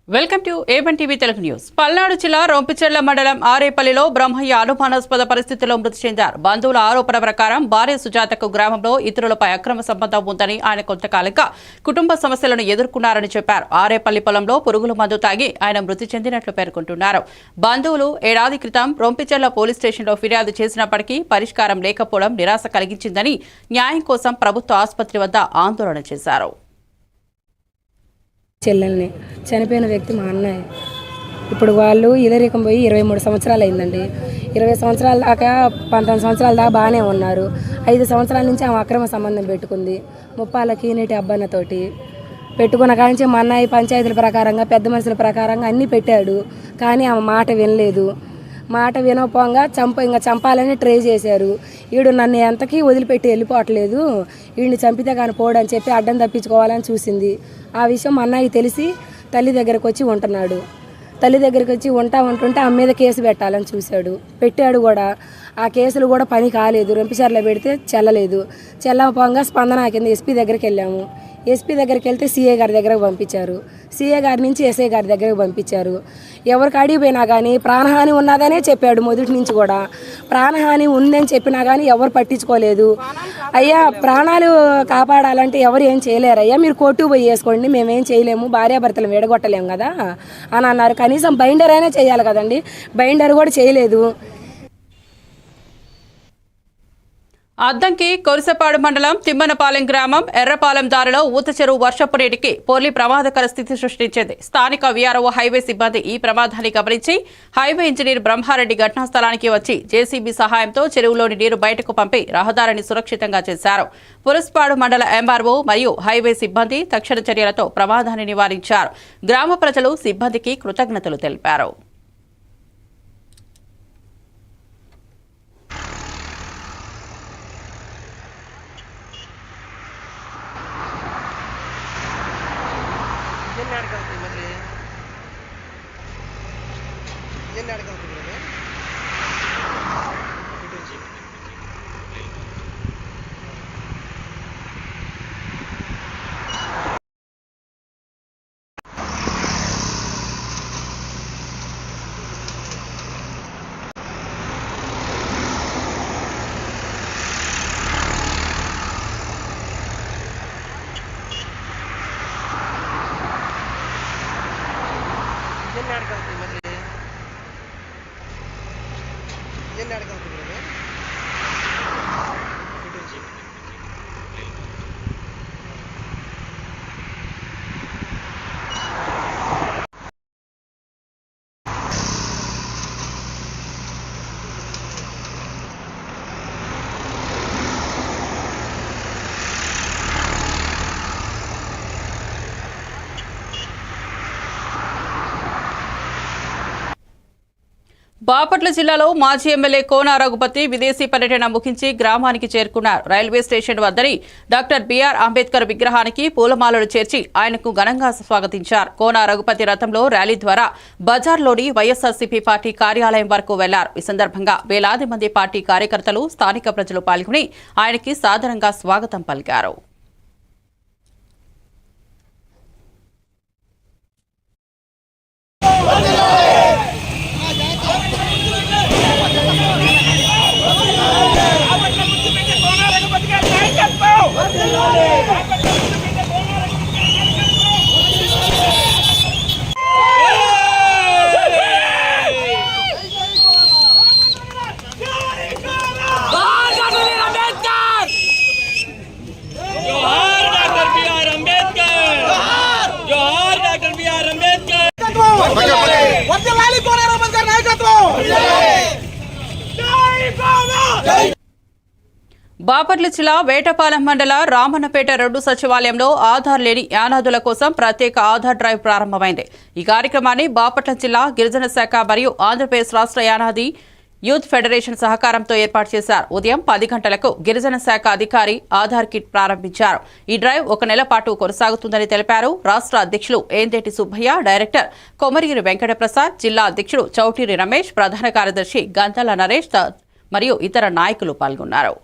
Welcome to ABN TV Telugu news. Palnadu జిల్లా రొంపిచెర్ల మండలం ఆరేపల్లిలో బ్రహ్మయ్య అనుమానాస్పద పరిస్థితిలో మృతి చెందారు. బంధువుల ఆరోపణ ప్రకారం భార్య సుజాతకు గ్రామంలో ఇతరులపై అక్రమ సంబంధం ఉందని ఆయన కొంతకాలంగా కుటుంబ సమస్యలను ఎదుర్కొన్నారని చెప్పారు. ఆరేపల్లి పొలంలో పురుగుల మందు తాగి ఆయన మృతి చెందినట్లు పేర్కొంటున్నారు. బంధువులు ఏడాది క్రితం రొంపిచెర్ల పోలీస్ స్టేషన్లో ఫిర్యాదు చేసినప్పటికీ పరిష్కారం లేకపోవడం నిరాశ కలిగించిందని న్యాయం కోసం ప్రభుత్వ ఆసుపత్రి వద్ద ఆందోళన చేశారు. చెల్లెల్ని చనిపోయిన వ్యక్తి మా అన్నయ్య. ఇప్పుడు వాళ్ళు ఇదరికం పోయి 23 సంవత్సరాలు అయిందండి. 20 సంవత్సరాల దాకా 19 సంవత్సరాల దాకా బాగానే ఉన్నారు. 5 సంవత్సరాల నుంచి ఆమె అక్రమ సంబంధం పెట్టుకుంది. ముప్పాలకి నేటి అబ్బాయితోటి పెట్టుకున్న కానించి మా అన్నయ్య పంచాయతీల ప్రకారంగా పెద్ద మనుషుల ప్రకారంగా అన్నీ పెట్టాడు. కానీ ఆమె మాట వినలేదు. మాట వినకపోగా ఇంకా చంపాలని ట్రై చేశారు. వీడు నన్ను ఎంతకీ వదిలిపెట్టి వెళ్ళిపోవట్లేదు, వీడిని చంపితే కానీ పోడని చెప్పి అడ్డం తప్పించుకోవాలని చూసింది. ఆ విషయం మా అన్నయ్య తెలిసి తల్లి దగ్గరకు వచ్చి ఉంటున్నాడు. తల్లి దగ్గరికి వచ్చి ఉంటుంటే ఆమె మీద కేసు పెట్టాలని చూశాడు. పెట్టాడు కూడా. ఆ కేసులు కూడా పని కాలేదు. రొంపిచెర్ల పెడితే చెల్లలేదు. చెల్లకపోగా స్పందన కింద ఎస్పీ దగ్గరికి వెళ్ళాము. ఎస్పీ దగ్గరికి వెళ్తే సీఏ గారి దగ్గరకు పంపించారు. సీఏ గారి నుంచి ఎస్ఐ గారి దగ్గరకు పంపించారు. ఎవరికి అడిగిపోయినా కానీ ప్రాణహాని ఉన్నదనే చెప్పాడు. మొదటి నుంచి కూడా ప్రాణహాని ఉందని చెప్పినా కానీ ఎవరు పట్టించుకోలేదు. అయ్యా ప్రాణాలు కాపాడాలంటే ఎవరు ఏం చేయలేరయ్యా, మీరు కోర్టుకు పోయి వేసుకోండి, మేమేం చేయలేము, భార్యాభర్తలు విడగొట్టలేము కదా అని అన్నారు. కనీసం బైండర్ అయినా చేయాలి కదండి, బైండర్ కూడా చేయలేదు. అద్దంకి కొరిసపాడు మండలం తిమ్మనపాలెం గ్రామం ఎర్రపాలెం దారిలో ఊత చెరువు వర్షపు నీటికి పొర్లి ప్రమాదకర స్థితి సృష్టించింది. స్థానిక వీఆర్ఓ హైవే సిబ్బంది ఈ ప్రమాదాన్ని గమనించి హైవే ఇంజనీర్ బ్రహ్మారెడ్డి ఘటనా స్థలానికి వచ్చి జేసీబీ సహాయంతో చెరువులోని నీరు బయటకు పంపి రహదారిని సురక్షితంగా చేశారు. పురస్పాడు మండల ఎంఆర్ఓ మరియు హైవే సిబ్బంది తక్షణ చర్యలతో ప్రమాదాన్ని నివారించారు. గ్రామ ప్రజలు సిబ్బందికి కృతజ్ఞతలు తెలిపారు. బాపట్ల జిల్లాలో మాజీ ఎమ్మెల్యే కోన రఘుపతి విదేశీ పర్యటన ముగించి గ్రామానికి చేరుకున్నారు. రైల్వే స్టేషన్ వద్దని డాక్టర్ బిఆర్ అంబేద్కర్ విగ్రహానికి పూలమాలలు చేర్చి ఆయనకు ఘనంగా స్వాగతించారు. కోన రఘుపతి రథంలో ర్యాలీ ద్వారా బజార్లోని వైఎస్ఆర్సీపీ పార్టీ కార్యాలయం వరకు వెళ్లారు. ఈ సందర్భంగా వేలాది మంది పార్టీ కార్యకర్తలు, స్థానిక ప్రజలు పాల్గొని ఆయనకి సాదరంగా స్వాగతం పలికారు. బాపట్ల జిల్లా వేటపాలెం మండల రామన్నపేట 2 సచివాలయంలో ఆధార్ లేని యానాదుల కోసం ప్రత్యేక ఆధార్ డ్రైవ్ ప్రారంభమైంది. ఈ కార్యక్రమాన్ని బాపట్ల జిల్లా గిరిజన శాఖ మరియు ఆంధ్రప్రదేశ్ రాష్ట్ర యానాది యూత్ ఫెడరేషన్ సహకారంతో ఏర్పాటు చేశారు. ఉదయం 10 గంటలకు గిరిజన శాఖ అధికారి ఆధార్ కిట్ ప్రారంభించారు. ఈ డ్రైవ్ 1 నెల పాటు కొనసాగుతుందని తెలిపారు. రాష్ట్ర అధ్యక్షులు ఏందేటి సుబ్బయ్య, డైరెక్టర్ కొమరిగిరి వెంకటప్రసాద్, జిల్లా అధ్యక్షుడు చౌటిరి రమేష్, ప్రధాన కార్యదర్శి గంతల నరేష్ మరియు ఇతర నాయకులు పాల్గొన్నారు.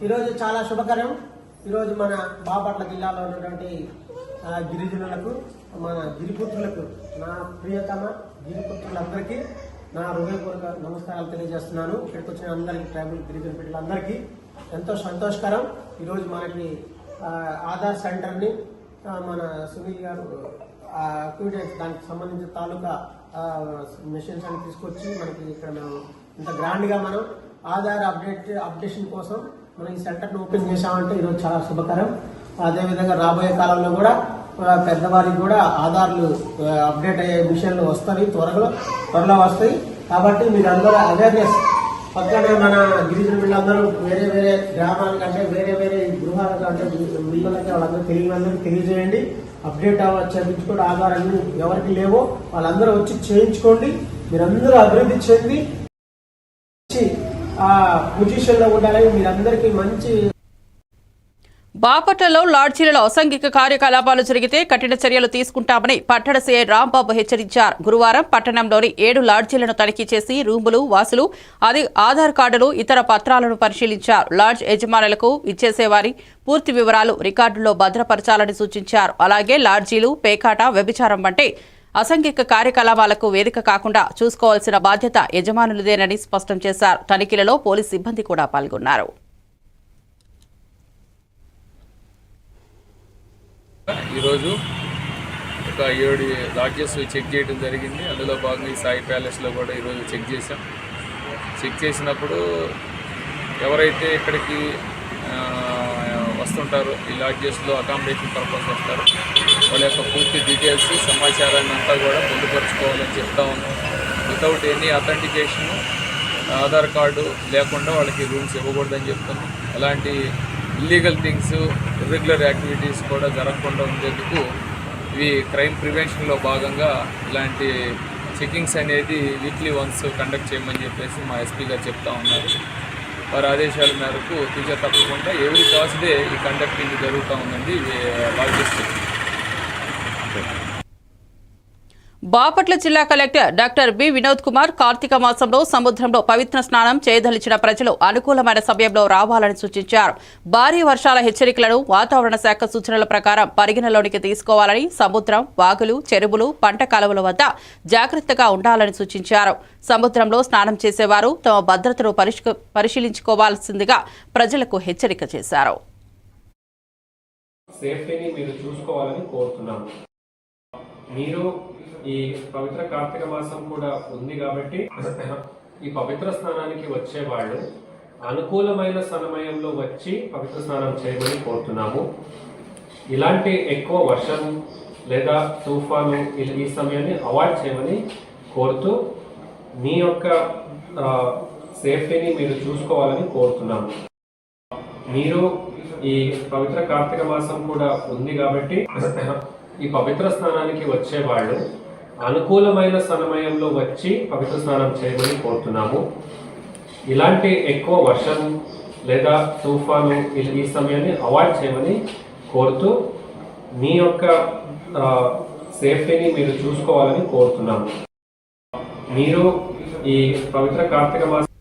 ఈరోజు చాలా శుభకరం. ఈరోజు మన బాపట్ల జిల్లాలో ఉన్నటువంటి గిరిజనులకు, మన గిరిపుత్రులకు, నా ప్రియతమ గిరిపుత్రులందరికీ నా హృదయపూర్వక నమస్కారాలు తెలియజేస్తున్నాను. ఇక్కడికి వచ్చిన అందరికీ, ట్రైబల్ గిరిజన బిడ్డలందరికీ ఎంతో సంతోషకరం. ఈరోజు మనకి ఆధార్ సెంటర్ని మన సునీల్ గారు దానికి సంబంధించిన తాలూకా మెషిన్స్ అని తీసుకొచ్చి మనకి ఇక్కడ మేము ఇంత గ్రాండ్గా మనం ఆధార్ అప్డేషన్ కోసం మనం ఈ సెంటర్ని ఓపెన్ చేశామంటే ఈరోజు చాలా శుభకరం. అదేవిధంగా రాబోయే కాలంలో కూడా పెద్దవారికి కూడా ఆధార్లు అప్డేట్ అయ్యే విషయాలు వస్తాయి, త్వరలో వస్తాయి. కాబట్టి మీరు అందరూ అవేర్నెస్, పక్కనే మన గిరిజన వీళ్ళందరూ వేరే వేరే గ్రామాల కంటే వేరే గృహాల కంటే వీళ్ళకి వాళ్ళందరూ తెలియని తెలియజేయండి. అప్డేట్ చేయించుకోండి. ఆధార్ అన్ని ఎవరికి లేవో వాళ్ళందరూ వచ్చి చేయించుకోండి. మీరందరూ అభివృద్ధి చెంది ఆ పొజిషన్ లో ఉండాలని మీరందరికీ మంచి. బాపట్లలో లాడ్జీలలో అసాంఘిక కార్యకలాపాలు జరిగితే కఠిన చర్యలు తీసుకుంటామని పట్టణ సీఐ రాంబాబు హెచ్చరించారు. గురువారం పట్టణంలోని 7 లాడ్జీలను తనిఖీ చేసి రూములు, వాసులు, ఆధార్ కార్డులు, ఇతర పత్రాలను పరిశీలించారు. లాడ్జ్ యజమానులకు ఇచ్చేసేవారి పూర్తి వివరాలు రికార్డుల్లో భద్రపరచాలని సూచించారు. అలాగే లాడ్జీలు, పేకాట, వ్యభిచారం వంటి అసాంఘిక కార్యకలాపాలకు వేదిక కాకుండా చూసుకోవాల్సిన బాధ్యత యజమానులదేనని స్పష్టం చేశారు. తనిఖీలలో పోలీసు సిబ్బంది కూడా పాల్గొన్నారు. ఈరోజు ఒక 7 లాడ్జెస్ చెక్ చేయడం జరిగింది. అందులో భాగంగా ఈ సాయి ప్యాలెస్లో కూడా ఈరోజు చెక్ చేసాం. చెక్ చేసినప్పుడు ఎవరైతే ఇక్కడికి వస్తుంటారో, ఈ లాడ్జెస్లో అకామిడేషన్ పర్పస్ వస్తారో, వాళ్ళ యొక్క పూర్తి డీటెయిల్స్, సమాచారాన్ని అంతా కూడా పొందుపరుచుకోవాలని చెప్తా ఉన్నాం. Without any authentication, Aadhaar card లేకుండా వాళ్ళకి రూమ్స్ ఇవ్వకూడదని చెప్తున్నాం. అలాంటి ఇల్లీగల్ థింగ్స్, ఇర్రెగ్యులర్ యాక్టివిటీస్ కూడా జరగకుండా ఉండేందుకు ఇవి క్రైమ్ ప్రివెన్షన్లో భాగంగా ఇలాంటి చెకింగ్స్ అనేది వీక్లీ వన్స్ కండక్ట్ చేయమని చెప్పేసి మా ఎస్పీ గారు చెప్తా ఉన్నారు. వారి ఆదేశాల మేరకు తూచా తప్పకుండా ఎవ్రీ థర్స్డే ఈ కండక్టింగ్ జరుగుతూ ఉందండి. లాజిస్టిక్ బాపట్ల జిల్లా collector doctor B Vinod Kumar Karthika మాసంలో సముద్రంలో పవిత్ర స్నానం చేయదలిచిన ప్రజలు అనుకూలమైన సమయంలో రావాలని సూచించారు. భారీ వర్షాల హెచ్చరికలను వాతావరణ శాఖ సూచనల ప్రకారం పరిగణలోనికి తీసుకోవాలని, సముద్రం, వాగులు, చెరువులు, పంట కాలువల వద్ద జాగ్రత్తగా ఉండాలని సూచించారు. సముద్రంలో స్నానం చేసేవారు తమ భద్రతను పరిశీలించుకోవాల్సిందిగా ప్రజలకు హెచ్చరిక చేశారు. సేఫ్టీని మీరు చూసుకోవాలని కోరుతున్నాము. మీరు ఈ పవిత్ర కార్తీక మాసం కూడా ఉంది కాబట్టి ఈ పవిత్ర స్నానానికి వచ్చే వాళ్ళు అనుకూలమైన సమయంలో వచ్చి పవిత్ర స్నానం చేయమని కోరుతున్నాము. ఇలాంటి ఎక్కువ వర్షం లేదా తుఫాను ఈ సమయాన్ని అవాయిడ్ చేయమని కోరుతూ మీ యొక్క సేఫ్టీని మీరు చూసుకోవాలని కోరుతున్నాము. మీరు ఈ పవిత్ర కార్తీక మాసం కూడా ఉంది కాబట్టి ఈ పవిత్ర స్నానానికి వచ్చే వాళ్ళు అనుకూలమైన సమయంలో వచ్చి పవిత్ర స్నానం చేయమని కోరుతున్నాము. ఇలాంటి ఎక్కువ వర్షం లేదా తుఫాను ఈ సమయాన్ని అవాయిడ్ చేయమని కోరుతూ మీ యొక్క సేఫ్టీని మీరు చూసుకోవాలని కోరుతున్నాము. మీరు ఈ పవిత్ర కార్తీక మాసం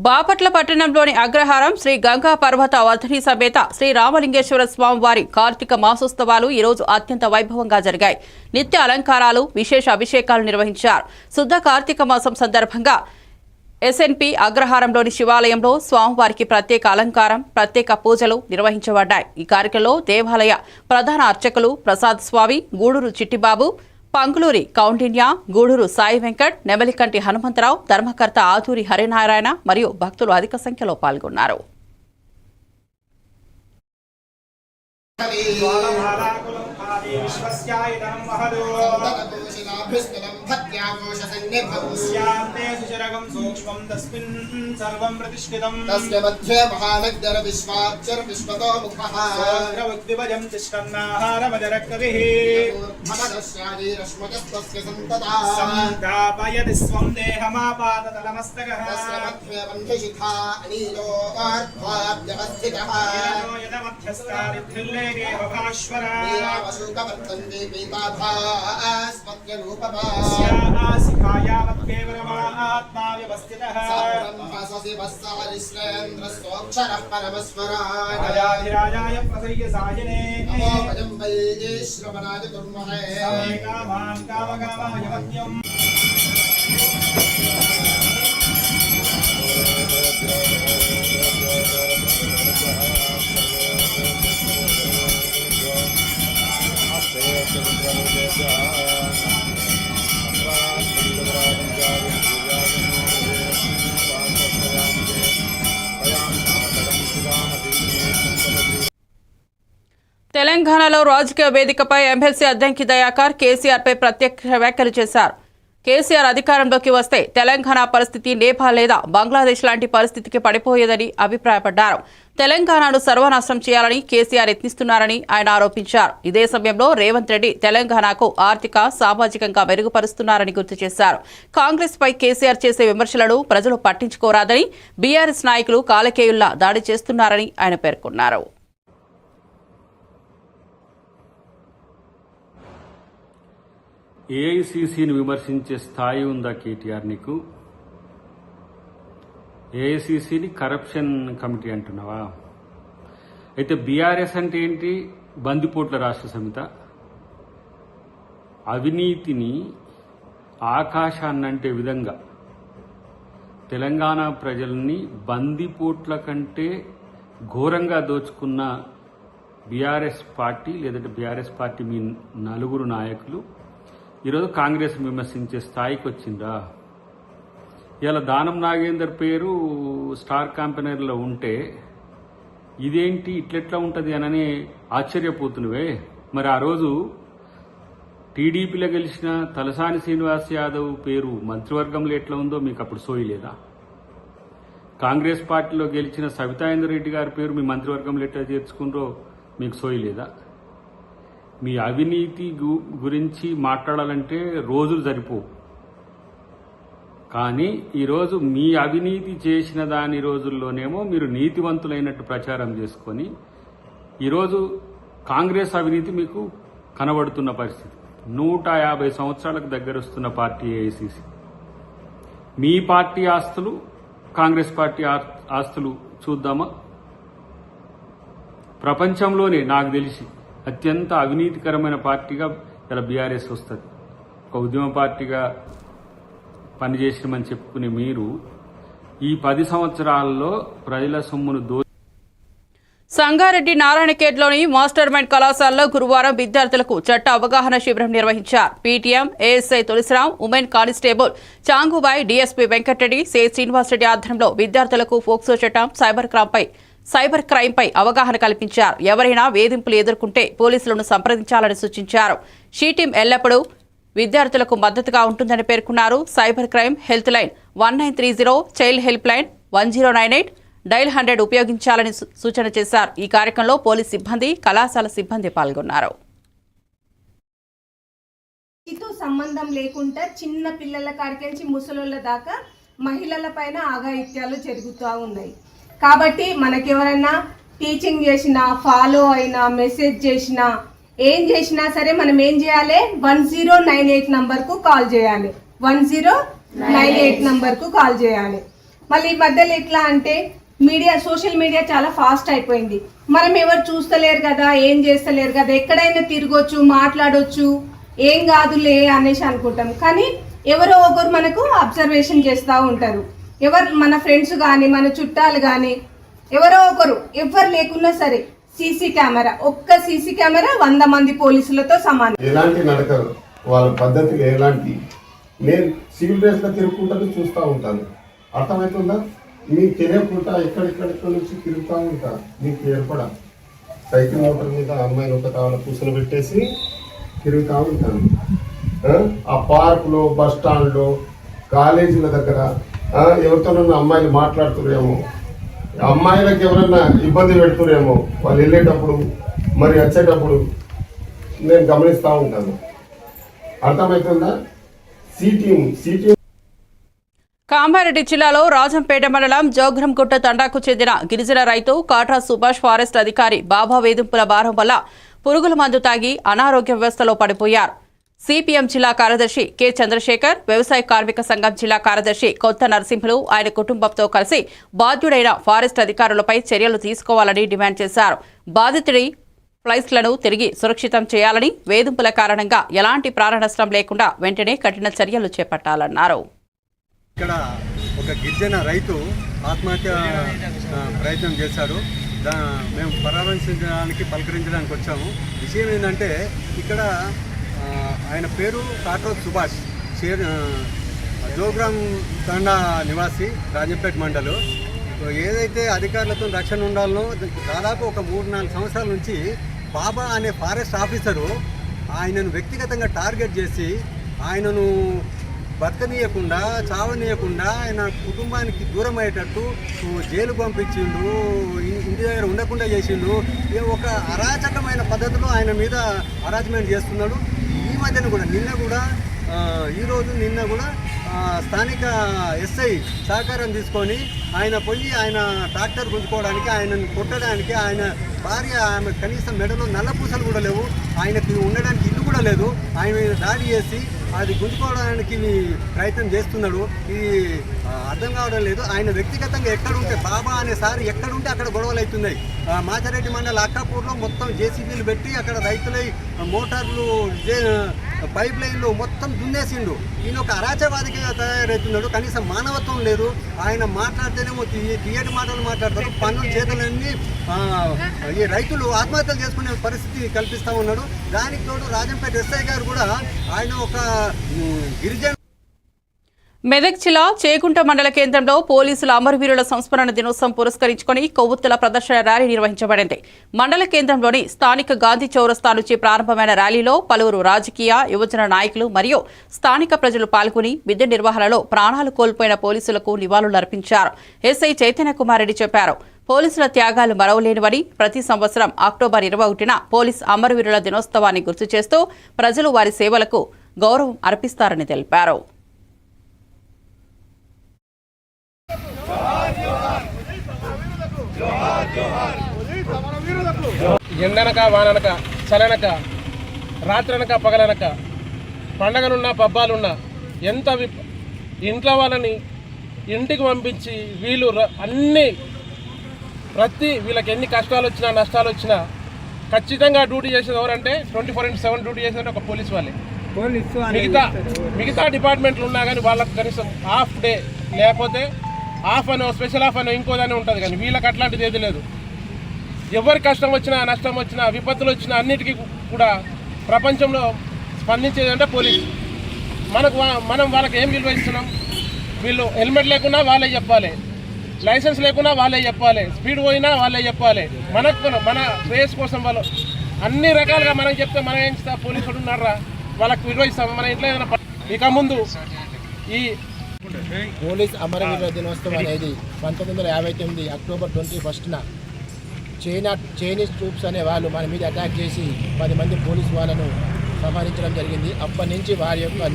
బాపట్ల పట్టణంలోని అగ్రహారం శ్రీ గంగా పర్వత వర్ధని సమేత శ్రీ రామలింగేశ్వర స్వామి వారి కార్తీక మాసోత్సవాలు ఈరోజు అత్యంత వైభవంగా జరిగాయి. నిత్య అలంకారాలు, విశేష అభిషేకాలు నిర్వహించారు. శుద్ధ కార్తీక మాసం సందర్భంగా ఎస్ఎన్పి అగ్రహారంలోని శివాలయంలో స్వామివారికి ప్రత్యేక అలంకారం, ప్రత్యేక పూజలు నిర్వహించబడ్డాయి. ఈ కార్యక్రమంలో దేవాలయ ప్రధాన అర్చకులు ప్రసాద్ స్వామి, గూడూరు చిట్టిబాబు, పంగులూరి కౌండిన్య, గూడూరు సాయి వెంకట్, నెమలికంటి హనుమంతరావు, ధర్మకర్త ఆదూరి హరినారాయణ మరియు భక్తులు అధిక సంఖ్యలో పాల్గొన్నారు. तस्य मध्ये महानगर विश्वाक्षर विश्वतो मुखः सर्वद्विभजं तिष्ठन्नाहारमजरकविः भवदस्यादि रश्मतस्तस्य सन्तता संतापयति स्वं देहमापाततलमस्तकः तस्य मध्ये बन्धशिखा अनीलो आर्ध्वाभ्यवस्थितः यदमध्यस्तारिथिल्लेगे भभाश्वरा वीरावशुकवर्तन्ते पीताभास्मत्यरूपभा शिखायावत्केवलमात्मा व्यवस्थितः सब्रह्मसशिवस्सहरिश्रेन्द्रस्तोक्षरः परमस्वराय राजाधिराजाय प्रसय्यसायिने नमो वयं वै श्रवणाय कुर्महे समे कामान् कामकामाय मह्यम् తెలంగాణలో రాజకీయ వేదికపై ఎమ్మెల్సీ అద్దంకి దయాకర్ కేసీఆర్పై ప్రత్యక్ష వ్యాఖ్యలు చేశారు. కేసీఆర్ అధికారంలోకి వస్తే తెలంగాణ పరిస్థితి నేపాల్ లేదా బంగ్లాదేశ్ లాంటి పరిస్థితికి పడిపోయేదని అభిప్రాయపడ్డారు. తెలంగాణను సర్వనాశనం చేయాలని కేసీఆర్ యత్నిస్తున్నారని ఆయన ఆరోపించారు. ఇదే సమయంలో రేవంత్ రెడ్డి తెలంగాణకు ఆర్థిక సామాజికంగా మెరుగుపరుస్తున్నారని గుర్తు చేశారు. కాంగ్రెస్ పై కేసీఆర్ చేసే విమర్శలను ప్రజలు పట్టించుకోరాదని, బీఆర్ఎస్ నాయకులు కాలకేయుల్లా దాడి చేస్తున్నారని ఆయన పేర్కొన్నారు. ఏఐసీసీని విమర్శించే స్థాయి ఉందా కేటీఆర్ నీకు? ఏఐసీసీని కరప్షన్ కమిటీ అంటున్నావా? అయితే బీఆర్ఎస్ అంటే ఏంటి? బందిపోట్ల రాష్ట్ర సమిత. అవినీతిని ఆకాశాన్నంటే విధంగా తెలంగాణ ప్రజల్ని బందిపోట్ల కంటే ఘోరంగా దోచుకున్న బీఆర్ఎస్ పార్టీ, లేదంటే బీఆర్ఎస్ పార్టీ మీ నలుగురు నాయకులు ఈరోజు కాంగ్రెస్ విమర్శించే స్థాయికి వచ్చిందా? ఇలా దానం నాగేందర్ పేరు స్టార్ క్యాంపెయినర్లో ఉంటే ఇదేంటి ఇట్లెట్లా ఉంటుంది అనని ఆశ్చర్యపోతున్నవే. మరి ఆ రోజు టీడీపీలో గెలిచిన తలసాని శ్రీనివాస్ యాదవ్ పేరు మంత్రివర్గంలో ఎట్లా ఉందో మీకు అప్పుడు సోయలేదా? కాంగ్రెస్ పార్టీలో గెలిచిన సవితాయేందర్ రెడ్డి గారి పేరు మీ మంత్రివర్గంలో ఎట్లా చేర్చుకున్నారో మీకు సోయలేదా? మీ అవినీతి గురించి మాట్లాడాలంటే రోజులు సరిపోవు. కానీ ఈరోజు మీ అవినీతి చేసిన దాని రోజుల్లోనేమో మీరు నీతివంతులైనట్టు ప్రచారం చేసుకొని ఈరోజు కాంగ్రెస్ అవినీతి మీకు కనబడుతున్న పరిస్థితి. 150 సంవత్సరాలకు దగ్గరొస్తున్న పార్టీ ఏఐసీసీ. మీ పార్టీ ఆస్తులు, కాంగ్రెస్ పార్టీ ఆస్తులు చూద్దామా? ప్రపంచంలోనే నాకు తెలిసి అత్యంత అవినీతికరమైన పార్టీగా ఇలా బీఆర్ఎస్ వస్తుంది. ఒక ఉద్యమ పార్టీగా పనిచేసినామని చెప్పుకునే మీరు ఈ 10 సంవత్సరాల్లో ప్రజల సొమ్మును సంగారెడ్డి నారాయణఖేడ్లోని మాస్టర్ మైండ్ కళాశాలలో గురువారం విద్యార్థులకు చట్ట అవగాహన శిబిరం నిర్వహించారు. PTM, ASI Tulasiram, women constable Changubai, DSP Venkatareddy, C Srinivasareddy ఆధ్వర్యంలో విద్యార్థులకు ఫోక్సో చట్టం, సైబర్ క్రైంపై అవగాహన కల్పించారు. ఎవరైనా వేధింపులు ఎదుర్కొంటే పోలీసులను సంప్రదించాలని సూచించారు. షీ టీం ఎల్లప్పుడూ విద్యార్థులకు మద్దతుగా ఉంటుందని పేర్కొన్నారు. Cyber crime health line 1930, child help line 1098, dial 100 ఉపయోగించాలని సూచన చేశారు. ఈ కార్యక్రమంలో పోలీస్ సిబ్బంది, కళాశాల సిబ్బంది పాల్గొన్నారు. సంబంధం లేకుండా చిన్న పిల్లల కాడికి ముసలోళ్ళ దాకా మహిళల పైన ఆఘాయిత్యాలు జరుగుతూ ఉన్నాయి. కాబట్టి మనకెవరైనా టీచింగ్ చేసినా, ఫాలో అయినా, మెసేజ్ చేసినా, ఏం చేసినా సరే మనం ఏం చేయాలి? 1098 నంబర్కు కాల్ చేయాలి. 1098 నంబర్కు కాల్ చేయాలి. మళ్ళీ ఈ మధ్యలో ఎట్లా అంటే సోషల్ మీడియా చాలా ఫాస్ట్ అయిపోయింది. మనం ఎవరు చూస్తలేరు కదా, ఏం చేస్తలేరు కదా, ఎక్కడైనా తిరగొచ్చు, మాట్లాడొచ్చు, ఏం కాదులే అనేసి అనుకుంటాం. కానీ ఎవరో ఒకరు మనకు అబ్జర్వేషన్ చేస్తూ ఉంటారు. ఎవరు మన ఫ్రెండ్స్ కానీ, మన చుట్టాలు కానీ, ఎవరో ఒకరు, ఎవరు లేకున్నా సరే సీసీ కెమెరా, ఒక్క సీసీ కెమెరా 100 మంది పోలీసులతో సమానం. ఎలాంటి నడకలు, వాళ్ళ పద్ధతులు ఎలాంటి, నేను సివిల్ డ్రెస్లో తిరుగుకుంటూ చూస్తూ ఉంటాను. అర్థమవుతుందా? మీకు తెలియకుండా ఎక్కడెక్కడెక్కడ నుంచి తిరుగుతూ ఉంటా. మీకు ఏర్పడ సైకిల్ మోటార్ మీద అమ్మాయిని ఒక తావల పూసలు పెట్టేసి తిరుగుతూ ఉంటాను. ఆ పార్కులో, బస్ స్టాండ్లో, కాలేజీల దగ్గర ఎవరితోనన్నా అమ్మాయిలు మాట్లాడుతురేమో, అమ్మాయిలకు ఎవరన్నా ఇబ్బంది పెడుతురేమో వాళ్ళు వెళ్ళేటప్పుడు మరి వచ్చేటప్పుడు నేను గమనిస్తూ ఉంటాను. అర్థమవుతుందా? సిటీ కామారెడ్డి జిల్లాలో రాజంపేట మండలం జోగ్రంగుట్ట తండాకు చెందిన గిరిజన రైతు కాట్రా సుభాష్ ఫారెస్ట్ అధికారి బాబా వేధింపుల భారం వల్ల పురుగుల మందు తాగి అనారోగ్య వ్యవస్థలో పడిపోయారు. సిపిఎం జిల్లా కార్యదర్శి కె చంద్రశేఖర్, వ్యవసాయ కార్మిక సంఘం జిల్లా కార్యదర్శి కొత్త నరసింహులు ఆయన కుటుంబంతో కలిసి బాధ్యుడైన ఫారెస్ట్ అధికారులపై చర్యలు తీసుకోవాలని డిమాండ్ చేశారు. బాధితుడి ఫ్లైట్లను తిరిగి సురక్షితం చేయాలని, వేధింపుల కారణంగా ఎలాంటి ప్రాణ నష్టం లేకుండా వెంటనే కఠిన చర్యలు చేపట్టాలన్నారు. ఇక్కడ ఒక గిరిజన రైతు ఆత్మహత్య ప్రయత్నం చేశారు. మేము పరామర్శించడానికి పలకరించడానికి వచ్చాము. విషయం ఏంటంటే ఇక్కడ ఆయన పేరు కాట్రా సుభాష్, జోగ్రాం తండా నివాసి, రాజంపేట మండలం. ఏదైతే అధికారులతో రక్షణ ఉండాలనో దాదాపు ఒక 3-4 సంవత్సరాల నుంచి బాబా అనే ఫారెస్ట్ ఆఫీసరు ఆయనను వ్యక్తిగతంగా టార్గెట్ చేసి ఆయనను బతకనీయకుండా, చావనీయకుండా ఆయన కుటుంబానికి దూరం అయ్యేటట్టు జైలు పంపించిండు, ఇంటి దగ్గర ఉండకుండా చేసిండు. ఒక అరాచకమైన పద్ధతిలో ఆయన మీద హరాస్మెంట్ చేస్తున్నాడు. ఈ మధ్యన కూడా నిన్న కూడా స్థానిక ఎస్ఐ సహకారం తీసుకొని ఆయన పోయి ఆయన ట్రాక్టర్ గుంజుకోవడానికి, ఆయనను కొట్టడానికి, ఆయన భార్య ఆమె కనీసం మెడలో నల్లపూసలు కూడా లేవు, ఆయనకి ఉండడానికి ఇల్లు కూడా లేదు, ఆయన మీద దాడి చేసి అది గుంజుకోవడానికి ప్రయత్నం చేస్తున్నాడు. ఇది అర్థం కావడం లేదు. ఆయన వ్యక్తిగతంగా ఎక్కడుంటే, బాబా అనే సార్ ఎక్కడుంటే అక్కడ గొడవలు అవుతున్నాయి. మాచారెడ్డి మండల అక్కాపూర్లో మొత్తం జేసీబీలు పెట్టి అక్కడ రైతులై మోటార్లు, పైప్ లైన్లు మొత్తం దున్నేసిండు. ఈయన ఒక అరాచకవాదిగా తయారవుతున్నాడు. కనీసం మానవత్వం లేదు. ఆయన మాట్లాడితేనేమో తీయటి మాటలు మాట్లాడతారు, పన్నుల చేతులన్నీ ఈ రైతులు ఆత్మహత్యలు చేసుకునే పరిస్థితి కల్పిస్తూ ఉన్నాడు. దానికి తోడు రాజంపేట ఎస్ఐ గారు కూడా ఆయన ఒక గిరిజన. మెదక్ జిల్లా చేగుంట మండల కేంద్రంలో పోలీసుల అమరవీరుల సంస్మరణ దినోత్సవం పురస్కరించుకుని కొవ్వొత్తుల ప్రదర్శన ర్యాలీ నిర్వహించబడింది. మండల కేంద్రంలోని స్థానిక గాంధీ చౌరస్తా నుంచి ప్రారంభమైన ర్యాలీలో పలువురు రాజకీయ, యువజన నాయకులు మరియు స్థానిక ప్రజలు పాల్గొని విధి నిర్వహణలో ప్రాణాలు కోల్పోయిన పోలీసులకు నివాళులర్పించారు. ఎస్ఐ చైతన్య కుమార్ రెడ్డి చెప్పారు. పోలీసుల త్యాగాలు మరవలేనివని, ప్రతి సంవత్సరం అక్టోబర్ 21న పోలీస్ అమరవీరుల దినోత్సవాన్ని గుర్తు చేస్తూ ప్రజలు వారి సేవలకు గౌరవం అర్పిస్తారని తెలిపారు. ఎండనక వాననక చలనక రాత్రనక పగలనక పండగలున్నా పబ్బాలున్నా ఎంత ఇంట్లో వాళ్ళని ఇంటికి పంపించి వీళ్ళు అన్ని వీళ్ళకి ఎన్ని కష్టాలు వచ్చినా నష్టాలు వచ్చినా ఖచ్చితంగా డ్యూటీ చేసేది ఎవరంటే 24/7 డ్యూటీ చేసేది ఒక పోలీస్ వాళ్ళే. మిగతా డిపార్ట్మెంట్లు ఉన్నా కానీ వాళ్ళకి కనీసం హాఫ్ డే లేకపోతే హాఫ్ అనో స్పెషల్ హాఫ్ అనో ఇంకోదానే ఉంటుంది. కానీ వీళ్ళకి అట్లాంటిది ఏది లేదు. ఎవరి కష్టం వచ్చినా, నష్టం వచ్చినా, విపత్తులు వచ్చినా అన్నిటికీ కూడా ప్రపంచంలో స్పందించేదంటే పోలీసు. మనం వాళ్ళకి ఏం విలువ ఇస్తున్నాం? వీళ్ళు హెల్మెట్ లేకున్నా వాళ్ళే చెప్పాలి, లైసెన్స్ లేకున్నా వాళ్ళే చెప్పాలి, స్పీడ్ పోయినా వాళ్ళే చెప్పాలి. మన రేస్ కోసం వాళ్ళు అన్ని రకాలుగా మనం చెప్తే మనం ఏం చేస్తాం? పోలీసులు ఉన్నారా, వాళ్ళకి విలువ ఇస్తాం. మన ఇంట్లో ఏదైనా ఇక ముందు ఈ పోలీస్ అమరవీరుల దినోత్సవం అనేది 1959 అక్టోబర్ 21న చైనీస్ ట్రూప్స్ అనే వాళ్ళు మన మీద అటాక్ చేసి 10 మంది పోలీసు వాళ్ళను సంహరించడం జరిగింది. అప్పటి నుంచి వారి యొక్క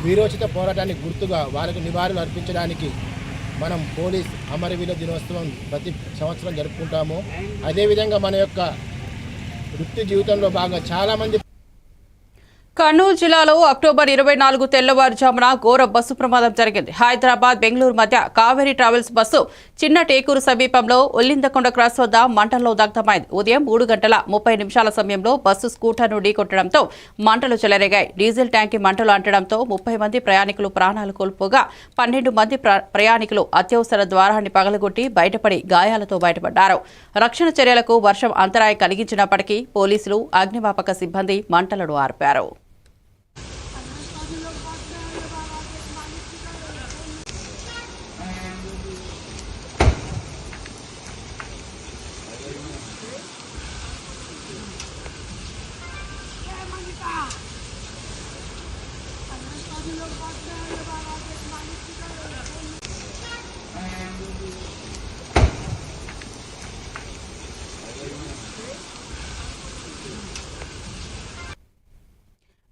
వీరోచిత పోరాటానికి గుర్తుగా వాళ్ళకు నివాళులు అర్పించడానికి మనం పోలీస్ అమరవీరుల దినోత్సవం ప్రతి సంవత్సరం జరుపుకుంటాము. అదేవిధంగా మన యొక్క వృత్తి జీవితంలో భాగంగా చాలామంది. కర్నూలు జిల్లాలో అక్టోబర్ 24 తెల్లవారుజామున ఘోర బస్సు ప్రమాదం జరిగింది. హైదరాబాద్, బెంగళూరు మధ్య కావేరీ ట్రావెల్స్ బస్సు చిన్న టేకూరు సమీపంలో ఒల్లిందకొండ క్రాస్ వద్ద మంటల్లో దగ్ధమైంది. ఉదయం 3:30 సమయంలో బస్సు స్కూటర్ను ఢీకొట్టడంతో మంటలు చెలరేగాయి. డీజిల్ ట్యాంకి మంటలు అంటడంతో 30 మంది ప్రయాణికులు ప్రాణాలు కోల్పోగా 12 మంది ప్రయాణికులు అత్యవసర ద్వారాన్ని పగలగొట్టి బయటపడి గాయాలతో బయటపడ్డారు. రక్షణ చర్యలకు వర్షం అంతరాయం కలిగించినప్పటికీ పోలీసులు, అగ్నిమాపక సిబ్బంది మంటలను ఆర్పారు.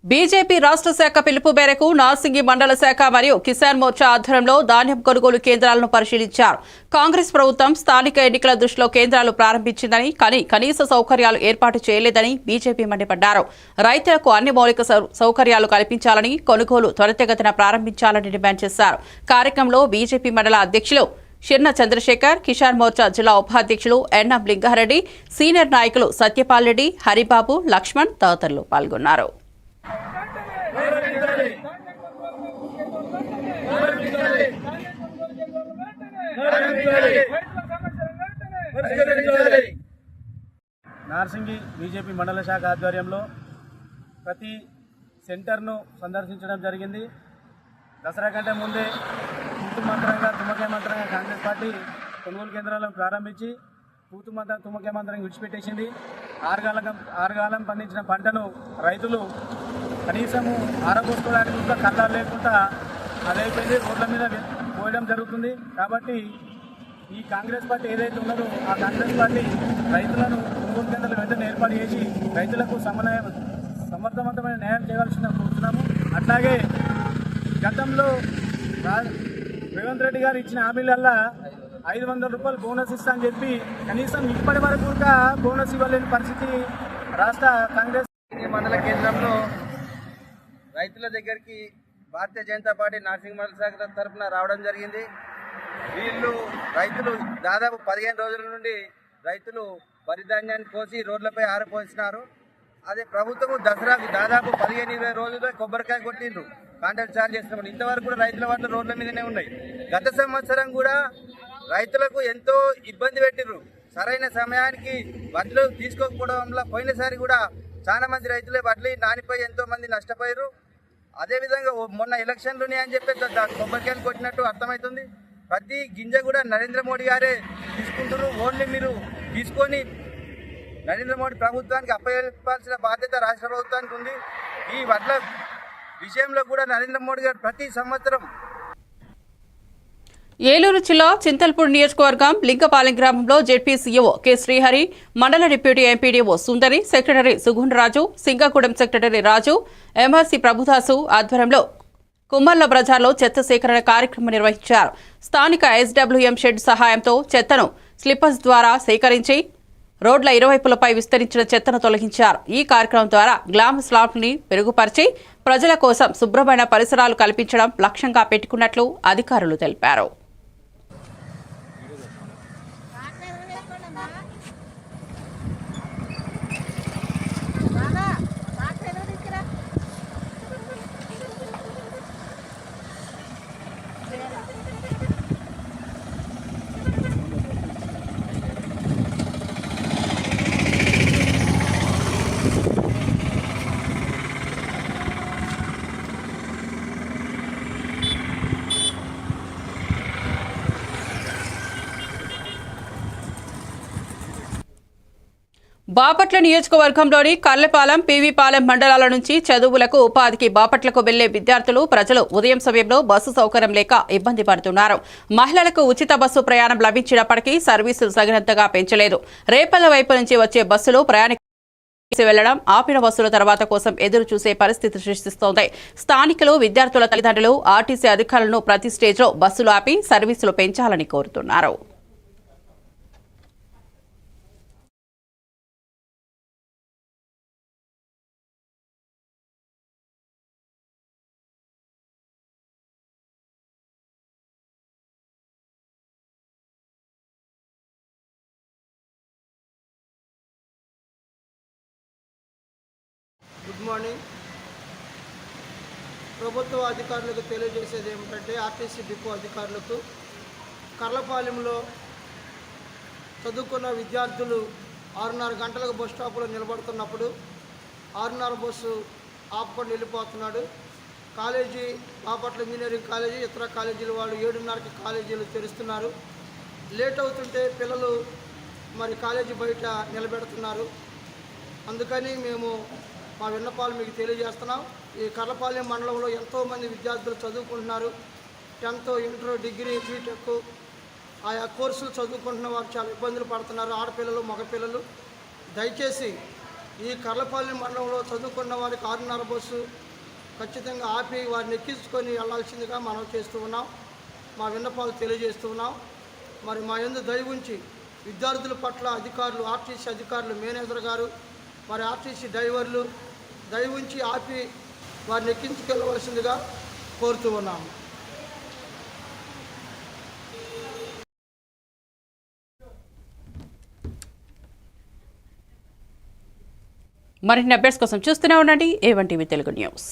బీజేపీ రాష్ట్ర శాఖ పిలుపు మేరకు నార్సింగి మండల శాఖ మరియు కిసాన్ మోర్చా ఆధ్వర్యంలో ధాన్యం కొనుగోలు కేంద్రాలను పరిశీలించారు. కాంగ్రెస్ ప్రభుత్వం స్థానిక ఎన్నికల దృష్టిలో కేంద్రాలు ప్రారంభించిందని, కానీ కనీస సౌకర్యాలు ఏర్పాటు చేయలేదని బీజేపీ మండిపడ్డారు. రైతులకు అన్ని మౌలిక సౌకర్యాలు కల్పించాలని, కొనుగోలు త్వరితగతిన ప్రారంభించాలని డిమాండ్ చేశారు. కార్యక్రమంలో బీజేపీ మండల అధ్యక్షులు షిర్న చంద్రశేఖర్, కిసాన్ మోర్చా జిల్లా ఉపాధ్యక్షులు ఎన్ఎం లింగారెడ్డి, సీనియర్ నాయకులు సత్యపాల్ రెడ్డి, హరిబాబు, లక్ష్మణ్ తదితరులు పాల్గొన్నారు. నార్సింగి బీజేపీ మండల శాఖ ఆధ్వర్యంలో ప్రతి సెంటర్ను సందర్శించడం జరిగింది. దసరా కంటే ముందే తుమ్మకే మంత్రంగా కాంగ్రెస్ పార్టీ కొనుగోలు కేంద్రాలను ప్రారంభించి తుమ్మకే మంత్రం విడిచిపెట్టేసింది. ఆరుగాలం పండించిన పంటను రైతులు కనీసము ఆరబోసుకోవడానికి కూడా కళ్ళాలు లేకుండా అదైపోయింది, రోడ్ల మీద పోయడం జరుగుతుంది. కాబట్టి ఈ కాంగ్రెస్ పార్టీ ఏదైతే ఉన్నదో ఆ కాంగ్రెస్ పార్టీ రైతులను కొనుగోలు కేంద్రాలు వెంటనే ఏర్పాటు చేసి రైతులకు సమర్థవంతమైన న్యాయం చేయాల్సిన కోరుతున్నాము. అట్లాగే గతంలో రేవంత్ రెడ్డి గారు ఇచ్చిన హామీలల్లా 500 రూపాయలు బోనస్ ఇస్తా అని చెప్పి కనీసం ఇప్పటి వరకు కూడా బోనస్ ఇవ్వలేని పరిస్థితి రాష్ట్ర కాంగ్రెస్ మండల కేంద్రంలో రైతుల దగ్గరికి భారతీయ జనతా పార్టీ నార్సింగ్ మండల శాఖ తరఫున రావడం జరిగింది. రైతులు దాదాపు 15 రోజుల నుండి రైతులు వరి ధాన్యాన్ని కోసి రోడ్లపై ఆరపోసినారు. అదే ప్రభుత్వం దసరాకు దాదాపు 15-20 రోజుల్లో కొబ్బరికాయ కొట్టిండ్రు, కాంట్రాక్ట్ ఛార్జ్ చేస్తున్నారు. ఇంతవరకు కూడా రైతుల వడ్లు రోడ్ల మీదనే ఉన్నాయి. గత సంవత్సరం కూడా రైతులకు ఎంతో ఇబ్బంది పెట్టిర్రు. సరైన సమయానికి వడ్లు తీసుకోకపోవడం వల్ల పోయినసారి కూడా చాలా మంది రైతులే వడ్లు నానిపోయి ఎంతో మంది నష్టపోయారు. అదేవిధంగా మొన్న ఎలక్షన్లు ఉన్నాయని చెప్పి కొబ్బరికాయలు కొట్టినట్టు అర్థమవుతుంది. ప్రతి గింజ కూడా నరేంద్ర మోడీ గారే తీసుకుంటున్నారు. ఓన్లీ మీరు తీసుకొని నరేంద్ర మోడీ ప్రభుత్వానికి అప్పచెప్పాల్సిన బాధ్యత రాష్ట్ర ప్రభుత్వానికి ఉంది. ఈ వడ్ల విషయంలో కూడా నరేంద్ర మోడీ గారు ప్రతి సంవత్సరం. ఏలూరు జిల్లా చింతల్పూర్ నియోజకవర్గం లింగపాలెం గ్రామంలో జెడ్పీ సీఈఓ కె శ్రీహరి, మండల డిప్యూటీ ఎంపీడీఓ సుందరి, సెక్రటరీ సుగుణరాజు, సింగగూడెం సెక్రటరీ రాజు, ఎంఆర్సీ ప్రభుదాసు ఆధ్వర్యంలో కుమ్మర్ల బజార్లో చెత్త సేకరణ కార్యక్రమం నిర్వహించారు. స్థానిక ఎస్డబ్ల్యూఎం షెడ్ సహాయంతో చెత్తను స్లిప్పర్స్ ద్వారా సేకరించి రోడ్ల ఇరువైపులపై విస్తరించిన చెత్తను తొలగించారు. ఈ కార్యక్రమం ద్వారా గ్లామ్ స్లాబ్ని మెరుగుపరిచి ప్రజల కోసం శుభ్రమైన పరిసరాలు కల్పించడం లక్ష్యంగా పెట్టుకున్నట్లు అధికారులు తెలిపారు. బాపట్ల నియోజకవర్గంలోని కర్లపాలెం, పీవీపాలెం మండలాల నుంచి చదువులకు, ఉపాధికి బాపట్లకు వెళ్లే విద్యార్థులు, ప్రజలు ఉదయం సమయంలో బస్సు సౌకర్యం లేక ఇబ్బంది పడుతున్నారు. మహిళలకు ఉచిత బస్సు ప్రయాణం లభించినప్పటికీ సర్వీసులు తగినంతగా పెంచలేదు. రేపల్ల వైపు నుంచి వచ్చే బస్సులు ప్రయాణికులు వెళ్లడం, ఆపిన బస్సుల తర్వాత కోసం ఎదురు చూసే పరిస్థితి సృష్టిస్తోంది. స్థానికులు, విద్యార్థుల తల్లిదండ్రులు ఆర్టీసీ అధికారులను ప్రతి స్టేజ్లో బస్సులు ఆపి సర్వీసులు పెంచాలని కోరుతున్నారు. Good morning. ప్రభుత్వ అధికారులకు తెలియజేసేది ఏమిటంటే, ఆర్టీసీ డిపో అధికారులకు కర్లపాలెంలో చదువుకున్న విద్యార్థులు 6:30 గంటలకు బస్ స్టాప్లో నిలబడుతున్నప్పుడు 6:30 బస్సు ఆపుకొని వెళ్ళిపోతున్నాడు. కాలేజీ, బాపట్ల ఇంజనీరింగ్ కాలేజీ, ఇతర కాలేజీల వాళ్ళు 7:30కి కాలేజీలు తెరుస్తున్నారు. లేట్ అవుతుంటే పిల్లలు మరి కాలేజీ బయట నిలబెడుతున్నారు. అందుకని మేము మా విన్నపాలు మీకు తెలియజేస్తున్నాం. ఈ కర్లపాలెం మండలంలో ఎంతోమంది విద్యార్థులు చదువుకుంటున్నారు. 10th, ఇంటర్, డిగ్రీ, బీటెక్ ఆయా కోర్సులు చదువుకుంటున్న వారు చాలా ఇబ్బందులు పడుతున్నారు, ఆడపిల్లలు మగపిల్లలు. దయచేసి ఈ కర్లపాలెం మండలంలో చదువుకున్న వారికి 6:30 బస్సు ఖచ్చితంగా ఆపి వారిని ఎక్కించుకొని వెళ్లాల్సిందిగా మనం చేస్తూ ఉన్నాం. మా విన్నపాలు తెలియజేస్తూ ఉన్నాం. మరి మా యందు దయ ఉంచి విద్యార్థుల పట్ల అధికారులు, ఆర్టీసీ అధికారులు, మేనేజర్ గారు, మరి ఆర్టీసీ డ్రైవర్లు దయ ఉంచి ఆపి వారిని ఎక్కించుకెళ్ళవలసిందిగా కోరుతూ ఉన్నాము. మరిన్ని అప్డేట్స్ కోసం చూస్తూనే ఉండండి A1 టీవీ తెలుగు న్యూస్.